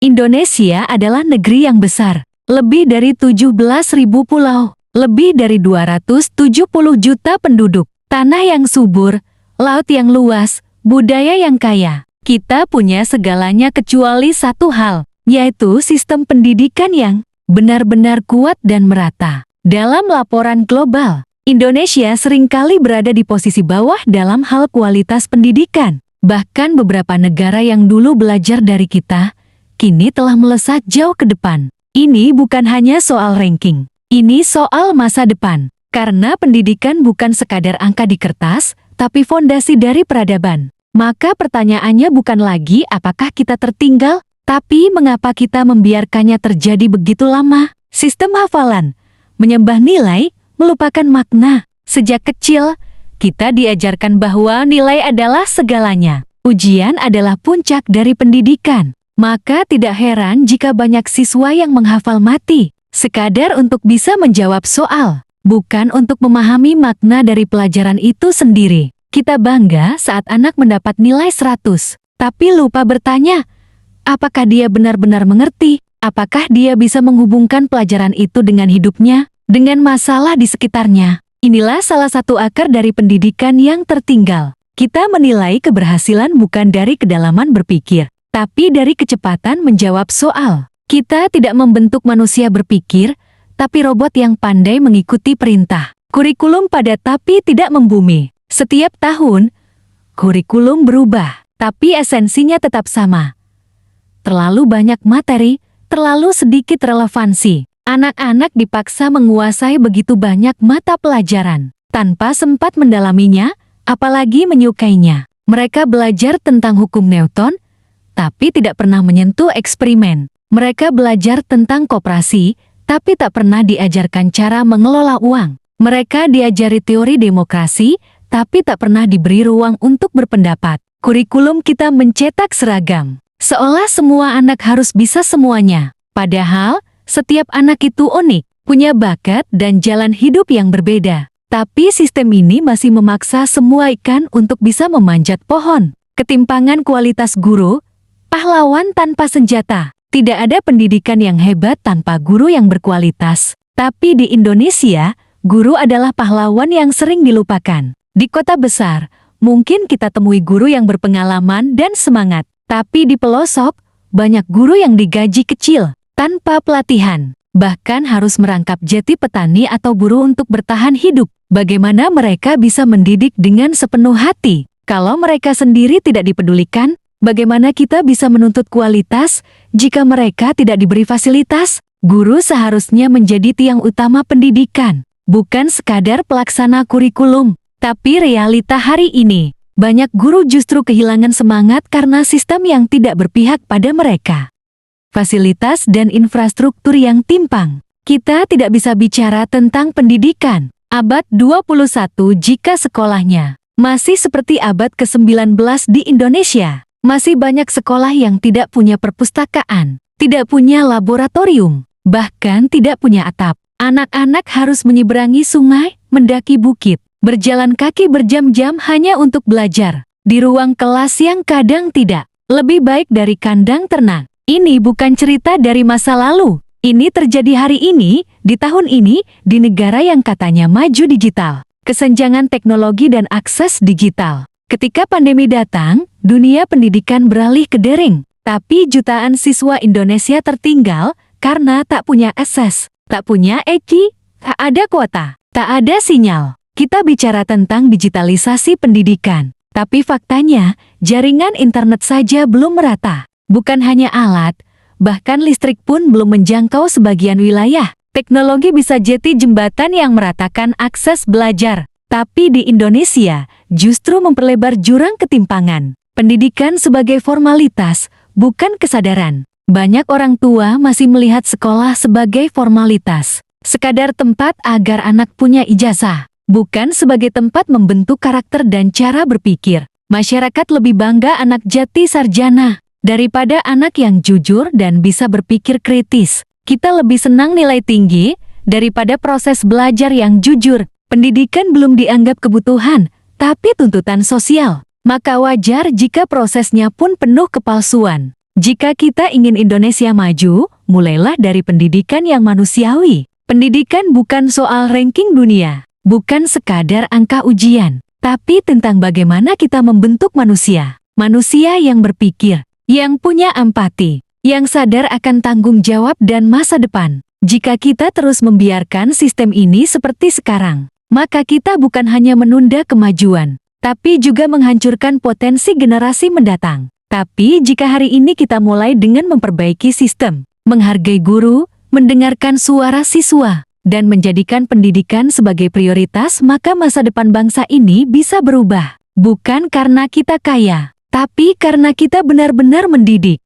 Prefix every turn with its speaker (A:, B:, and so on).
A: Indonesia adalah negeri yang besar, lebih dari 17.000 pulau, lebih dari 270 juta penduduk, tanah yang subur, laut yang luas, budaya yang kaya. Kita punya segalanya kecuali satu hal, yaitu sistem pendidikan yang benar-benar kuat dan merata. Dalam laporan global, Indonesia seringkali berada di posisi bawah dalam hal kualitas pendidikan. Bahkan beberapa negara yang dulu belajar dari kita, kini telah melesat jauh ke depan. Ini bukan hanya soal ranking, ini soal masa depan. Karena pendidikan bukan sekadar angka di kertas, tapi fondasi dari peradaban. Maka pertanyaannya bukan lagi apakah kita tertinggal, tapi mengapa kita membiarkannya terjadi begitu lama. Sistem hafalan, menyembah nilai, melupakan makna. Sejak kecil, kita diajarkan bahwa nilai adalah segalanya. Ujian adalah puncak dari pendidikan. Maka tidak heran jika banyak siswa yang menghafal mati, sekadar untuk bisa menjawab soal, bukan untuk memahami makna dari pelajaran itu sendiri. Kita bangga saat anak mendapat nilai 100, tapi lupa bertanya, apakah dia benar-benar mengerti? Apakah dia bisa menghubungkan pelajaran itu dengan hidupnya, dengan masalah di sekitarnya? Inilah salah satu akar dari pendidikan yang tertinggal. Kita menilai keberhasilan bukan dari kedalaman berpikir, tapi dari kecepatan menjawab soal. Kita tidak membentuk manusia berpikir, tapi robot yang pandai mengikuti perintah. Kurikulum padat tapi tidak membumi. Setiap tahun, kurikulum berubah, tapi esensinya tetap sama. Terlalu banyak materi, terlalu sedikit relevansi. Anak-anak dipaksa menguasai begitu banyak mata pelajaran, tanpa sempat mendalaminya, apalagi menyukainya. Mereka belajar tentang hukum Newton, tapi tidak pernah menyentuh eksperimen. Mereka belajar tentang koperasi, tapi tak pernah diajarkan cara mengelola uang. Mereka diajari teori demokrasi, tapi tak pernah diberi ruang untuk berpendapat. Kurikulum kita mencetak seragam, seolah semua anak harus bisa semuanya. Padahal, setiap anak itu unik, punya bakat dan jalan hidup yang berbeda. Tapi sistem ini masih memaksa semua ikan untuk bisa memanjat pohon. Ketimpangan kualitas guru, pahlawan tanpa senjata. Tidak ada pendidikan yang hebat tanpa guru yang berkualitas. Tapi di Indonesia, guru adalah pahlawan yang sering dilupakan. Di kota besar, mungkin kita temui guru yang berpengalaman dan semangat. Tapi di pelosok, banyak guru yang digaji kecil, tanpa pelatihan. Bahkan harus merangkap jati petani atau buruh untuk bertahan hidup. Bagaimana mereka bisa mendidik dengan sepenuh hati? Kalau mereka sendiri tidak dipedulikan, bagaimana kita bisa menuntut kualitas jika mereka tidak diberi fasilitas? Guru seharusnya menjadi tiang utama pendidikan, bukan sekadar pelaksana kurikulum. Tapi realita hari ini, banyak guru justru kehilangan semangat karena sistem yang tidak berpihak pada mereka. Fasilitas dan infrastruktur yang timpang. Kita tidak bisa bicara tentang pendidikan abad 21 jika sekolahnya masih seperti abad ke-19 di Indonesia. Masih banyak sekolah yang tidak punya perpustakaan, tidak punya laboratorium, bahkan tidak punya atap. Anak-anak harus menyeberangi sungai, mendaki bukit, berjalan kaki berjam-jam hanya untuk belajar. Di ruang kelas yang kadang tidak lebih baik dari kandang ternak. Ini bukan cerita dari masa lalu. Ini terjadi hari ini, di tahun ini, di negara yang katanya maju digital. Kesenjangan teknologi dan akses digital. Ketika pandemi datang, dunia pendidikan beralih ke daring. Tapi jutaan siswa Indonesia tertinggal karena tak punya akses, tak punya EQ, tak ada kuota, tak ada sinyal. Kita bicara tentang digitalisasi pendidikan. Tapi faktanya, jaringan internet saja belum merata. Bukan hanya alat, bahkan listrik pun belum menjangkau sebagian wilayah. Teknologi bisa jadi jembatan yang meratakan akses belajar. Tapi di Indonesia, justru memperlebar jurang ketimpangan. Pendidikan sebagai formalitas, bukan kesadaran. Banyak orang tua masih melihat sekolah sebagai formalitas. Sekadar tempat agar anak punya ijazah, bukan sebagai tempat membentuk karakter dan cara berpikir. Masyarakat lebih bangga anak jati sarjana daripada anak yang jujur dan bisa berpikir kritis. Kita lebih senang nilai tinggi daripada proses belajar yang jujur. Pendidikan belum dianggap kebutuhan, tapi tuntutan sosial. Maka wajar jika prosesnya pun penuh kepalsuan. Jika kita ingin Indonesia maju, mulailah dari pendidikan yang manusiawi. Pendidikan bukan soal ranking dunia, bukan sekadar angka ujian, tapi tentang bagaimana kita membentuk manusia. Manusia yang berpikir, yang punya empati, yang sadar akan tanggung jawab dan masa depan. Jika kita terus membiarkan sistem ini seperti sekarang, maka kita bukan hanya menunda kemajuan, tapi juga menghancurkan potensi generasi mendatang. Tapi jika hari ini kita mulai dengan memperbaiki sistem, menghargai guru, mendengarkan suara siswa, dan menjadikan pendidikan sebagai prioritas, maka masa depan bangsa ini bisa berubah. Bukan karena kita kaya, tapi karena kita benar-benar mendidik.